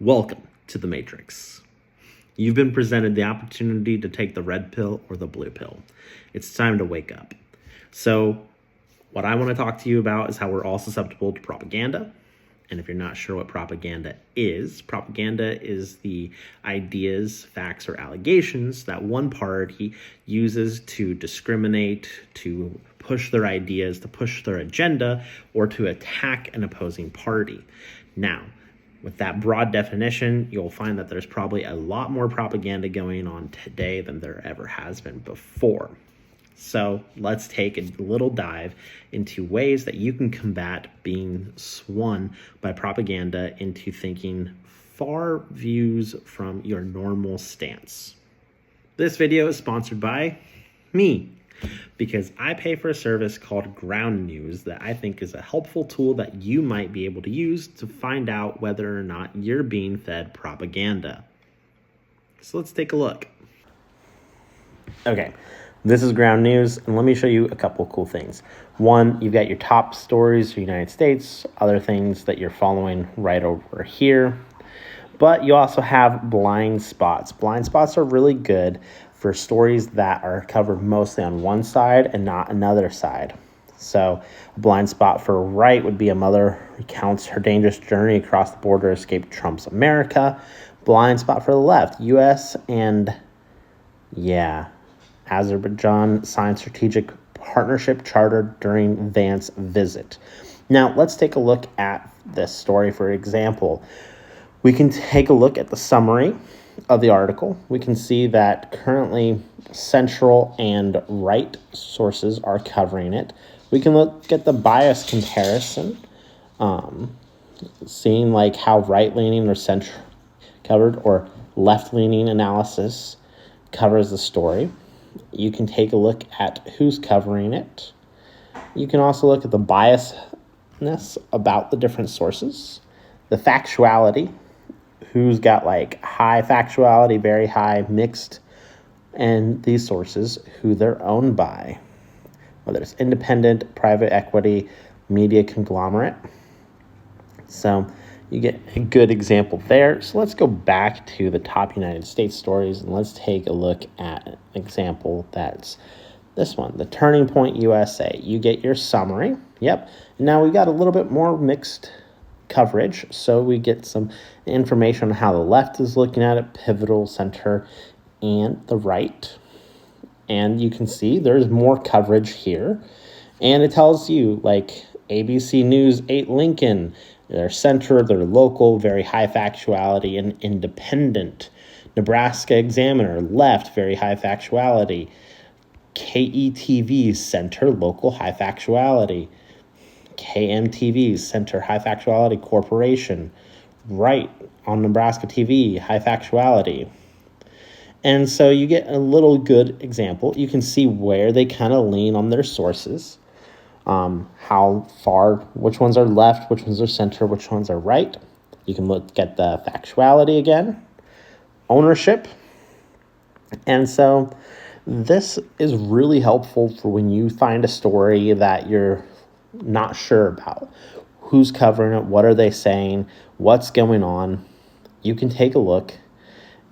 Welcome to the Matrix. You've been presented the opportunity to take the red pill or the blue pill. It's time to wake up. So, what I want to talk to you about is how we're all susceptible to propaganda. And if you're not sure what propaganda is the ideas, facts, or allegations that one party uses to discriminate, to push their ideas, to push their agenda, or to attack an opposing party. Now, with that broad definition, you'll find that there's probably a lot more propaganda going on today than there ever has been before. So let's take a little dive into ways that you can combat being swung by propaganda into thinking far views from your normal stance. This video is sponsored by me, because I pay for a service called groundnews that I think is a helpful tool that you might be able to use to find out whether or not you're being fed propaganda. So let's take a look. Okay, this is groundnews, and let me show you a couple cool things. One, you've got your top stories for the United States, other things that you're following right over here. But you also have blind spots. Blind spots are really good for stories that are covered mostly on one side and not another side. So a blind spot for right would be a mother recounts her dangerous journey across the border to escape Trump's America. Blind spot for the left, U.S. and Azerbaijan signed strategic partnership charter during Vance's visit. Now let's take a look at this story. For example, we can take a look at the summary of the article. We can see that currently central and right sources are covering it. We can look at the bias comparison, seeing like how right-leaning or center covered or left-leaning analysis covers the story. You can take a look at who's covering it. You can also look at the biasness about the different sources, the factuality, who's got like high factuality, very high, mixed, and these sources, who they're owned by, whether it's independent, private equity, media conglomerate. So you get a good example there. So let's go back to the top United States stories, and let's take a look at an example that's this one, the Turning Point USA. You get your summary. Yep. Now we got a little bit more mixed coverage, so we get some information on how the left is looking at it, pivotal, center, and the right. And you can see there's more coverage here, and it tells you like ABC News 8 Lincoln, they're center, they're local, very high factuality, and independent. Nebraska Examiner, left, very high factuality. KETV, center, local, high factuality. KMTV, Center High Factuality Corporation, right on Nebraska TV, high factuality. And so you get a little good example. You can see where they kind of lean on their sources, how far, which ones are left, which ones are center, which ones are right. You can look at the factuality again, ownership. And so this is really helpful for when you find a story that you're not sure about. Who's covering it? What are they saying? What's going on? You can take a look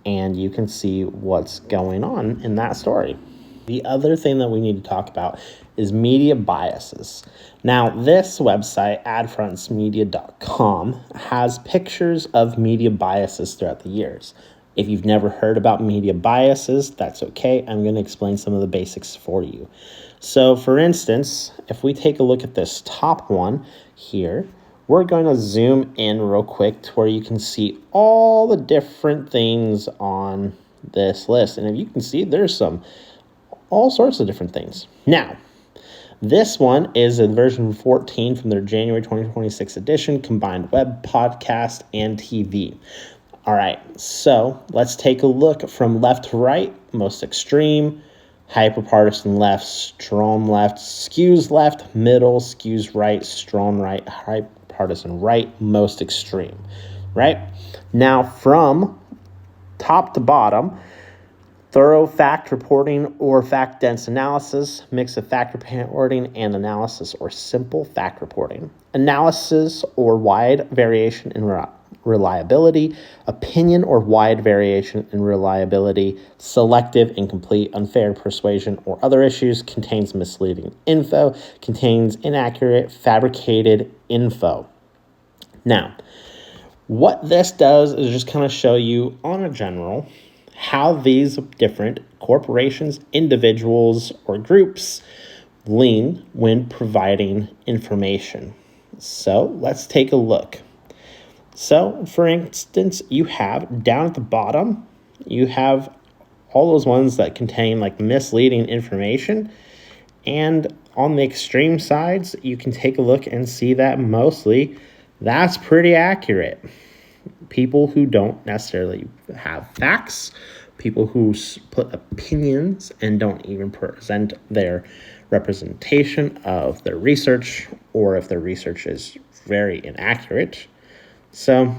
and you can see what's going on in that story. The other thing that we need to talk about is media biases. Now, this website, adfrontsmedia.com, has pictures of media biases throughout the years. If you've never heard about media biases, that's okay. I'm going to explain some of the basics for you. So, for instance, if we take a look at this top one here, we're going to zoom in real quick to where you can see all the different things on this list. And if you can see, there's all sorts of different things. Now, this one is a version 14 from their January 2026 edition, combined web, podcast, and TV. All right, so let's take a look from left to right, most extreme, hyperpartisan left, strong left, skews left, middle, skews right, strong right, hyperpartisan right, most extreme, right? Now from top to bottom, thorough fact reporting or fact-dense analysis, mix of fact reporting and analysis, or simple fact reporting. Analysis or wide variation in reliability, opinion or wide variation in reliability, selective, incomplete, unfair, persuasion, or other issues, contains misleading info, contains inaccurate, fabricated info. Now, what this does is just kind of show you on a general how these different corporations, individuals, or groups lean when providing information. So let's take a look. So, for instance, you have down at the bottom, you have all those ones that contain like misleading information. And on the extreme sides, you can take a look and see that mostly that's pretty accurate. People who don't necessarily have facts, people who put opinions and don't even present their representation of their research, or if their research is very inaccurate. So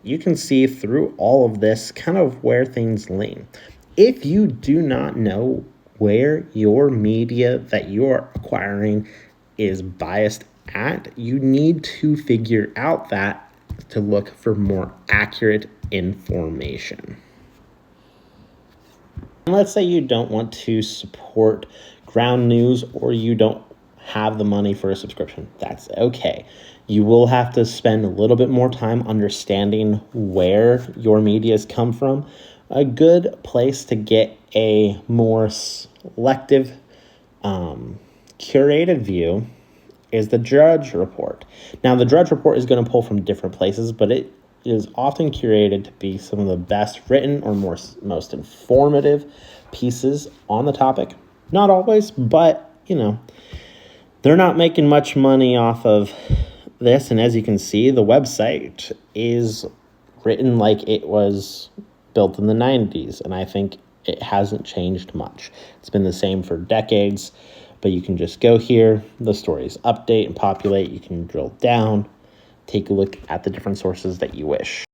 you can see through all of this kind of where things lean. If you do not know where your media that you're acquiring is biased at, you need to figure out that to look for more accurate information. Let's say you don't want to support Ground News, or you don't have the money for a subscription. That's okay. You will have to spend a little bit more time understanding where your media's come from. A good place to get a more selective, curated view is the Drudge Report. Now, the Drudge Report is going to pull from different places, but it is often curated to be some of the best written or most informative pieces on the topic. Not always, but, they're not making much money off of this. And as you can see, the website is written like it was built in the 90s. And I think it hasn't changed much. It's been the same for decades. But you can just go here, the stories update and populate. You can drill down, take a look at the different sources that you wish.